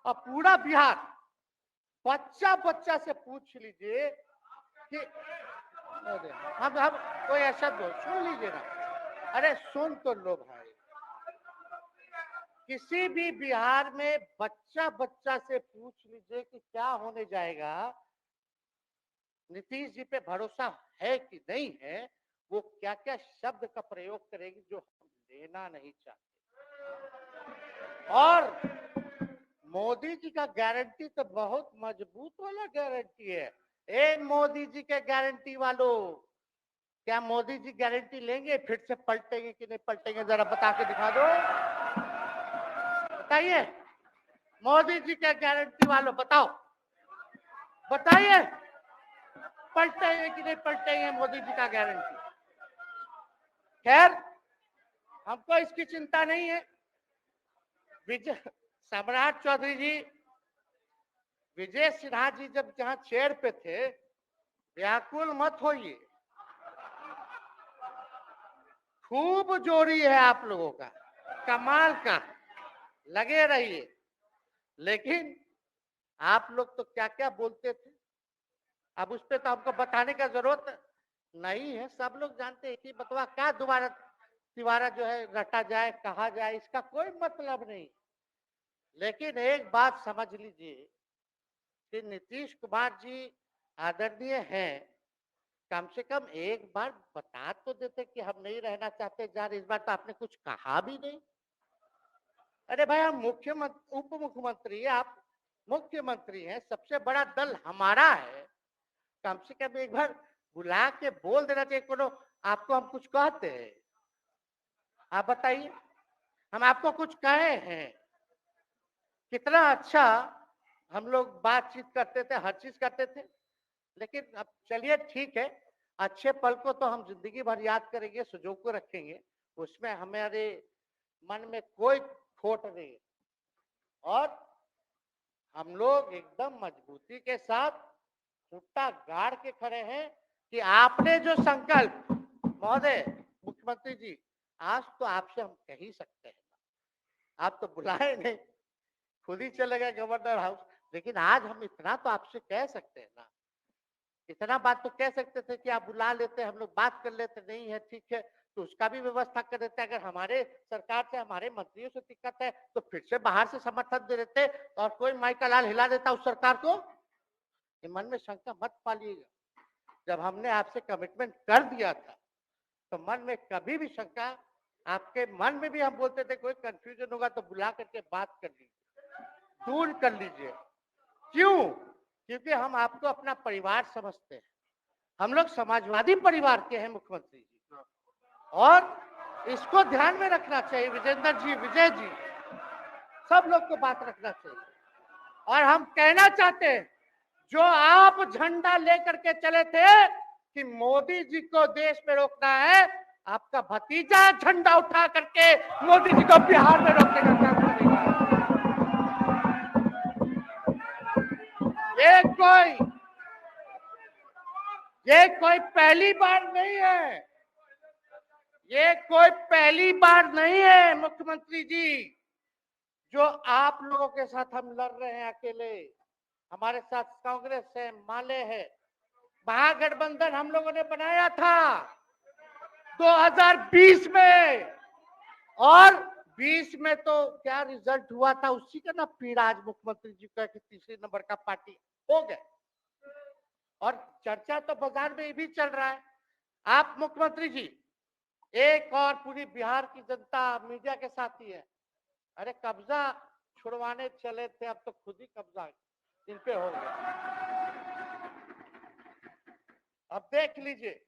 और पूरा बिहार बच्चा बच्चा से पूछ लीजिए कि अरे हम कोई ऐसा सुन लीजिए ना, अरे सुन तो लो भाई, किसी भी बिहार में बच्चा बच्चा से पूछ लीजिए कि क्या होने जाएगा, नीतीश जी पे भरोसा है कि नहीं है, वो क्या क्या शब्द का प्रयोग करेगी जो हम लेना नहीं चाहते। और मोदी जी का गारंटी तो बहुत मजबूत वाला गारंटी है। ए मोदी जी के गारंटी वालों, क्या मोदी जी गारंटी लेंगे फिर से पलटेंगे कि नहीं पलटेंगे, जरा बता के दिखा दो, बताइए। मोदी जी के गारंटी वालों बताओ, बताइए पलटेंगे कि नहीं पलटेंगे मोदी जी का गारंटी। खैर हमको इसकी चिंता नहीं है। विजय सम्राट चौधरी जी, विजय सिन्हा जी जब जहां चेयर पे थे, व्याकुल मत होइए, खूब जोड़ी है आप लोगों का, कमाल का, लगे रहिए। लेकिन आप लोग तो क्या क्या बोलते थे, अब उस पर तो हमको बताने का जरूरत नहीं है, सब लोग जानते हैं कि बतवा क्या दोबारा तिवारा जो है रटा जाए, कहा जाए, इसका कोई मतलब नहीं। लेकिन एक बात समझ लीजिए कि नीतीश कुमार जी आदरणीय हैं, कम से कम एक बार बता तो देते कि हम नहीं रहना चाहते जा रहे, इस बार तो आपने कुछ कहा भी नहीं। अरे भाई हम मुख्यमंत्री उप मुख्यमंत्री है, आप मुख्यमंत्री हैं, सबसे बड़ा दल हमारा है, कम से कम एक बार बुला के बोल देना चाहिए कोनो आपको हम कुछ कहते हैं। आप बताइए, हम आपको कुछ कहे हैं? कितना अच्छा हम लोग बातचीत करते थे, हर चीज करते थे। लेकिन अब चलिए ठीक है, अच्छे पल को तो हम जिंदगी भर याद करेंगे, सुजो को रखेंगे, उसमें हमारे मन में कोई खोट नहीं। और हम लोग एकदम मजबूती के साथ खुट्टा गाड़ के खड़े हैं कि आपने जो संकल्प, महोदय मुख्यमंत्री जी, आज तो आपसे हम कह ही सकते हैं, आप तो बुलाए नहीं, खुद ही चले गए गवर्नर हाउस, लेकिन आज हम इतना तो आपसे कह सकते हैं ना, इतना बात तो कह सकते थे कि आप बुला लेते, हम लोग बात कर लेते, नहीं है ठीक है तो उसका भी व्यवस्था कर देते। अगर हमारे सरकार से, हमारे मंत्रियों से दिक्कत है तो फिर से बाहर से समर्थन दे देते और कोई माई का लाल हिला देता उस सरकार को। ये मन में शंका मत पालिएगा, जब हमने आपसे कमिटमेंट कर दिया था तो मन में कभी भी शंका, आपके मन में भी हम बोलते थे कोई कंफ्यूजन होगा तो बुला करके बात कर लीजिए, दूर कर लीजिए। क्यों? क्योंकि हम आपको अपना परिवार समझते हैं, हम लोग समाजवादी परिवार के हैं मुख्यमंत्री जी, और इसको ध्यान में रखना चाहिए विजेंद्र जी, विजय जी, सब लोग को बात रखना चाहिए। और हम कहना चाहते हैं, जो आप झंडा लेकर के चले थे कि मोदी जी को देश में रोकना है, आपका भतीजा झंडा उठा करके मोदी जी को बिहार में रोकने का काम करेगा। ये कोई पहली बार नहीं है, ये कोई पहली बार नहीं है मुख्यमंत्री जी, जो आप लोगों के साथ हम लड़ रहे हैं अकेले। हमारे साथ कांग्रेस है, माले है, महागठबंधन हम लोगों ने बनाया था 2020 में, और 20 में तो क्या रिजल्ट हुआ था उसी का ना पीड़ा आज मुख्यमंत्री जी का कि तीसरे नंबर का पार्टी हो गए। और चर्चा तो बाजार में ये भी चल रहा है, आप मुख्यमंत्री जी एक और पूरी बिहार की जनता मीडिया के साथ ही है, अरे कब्जा छुड़वाने चले थे, अब तो खुद ही कब्जा इन पे हो गया। अब देख लीजिए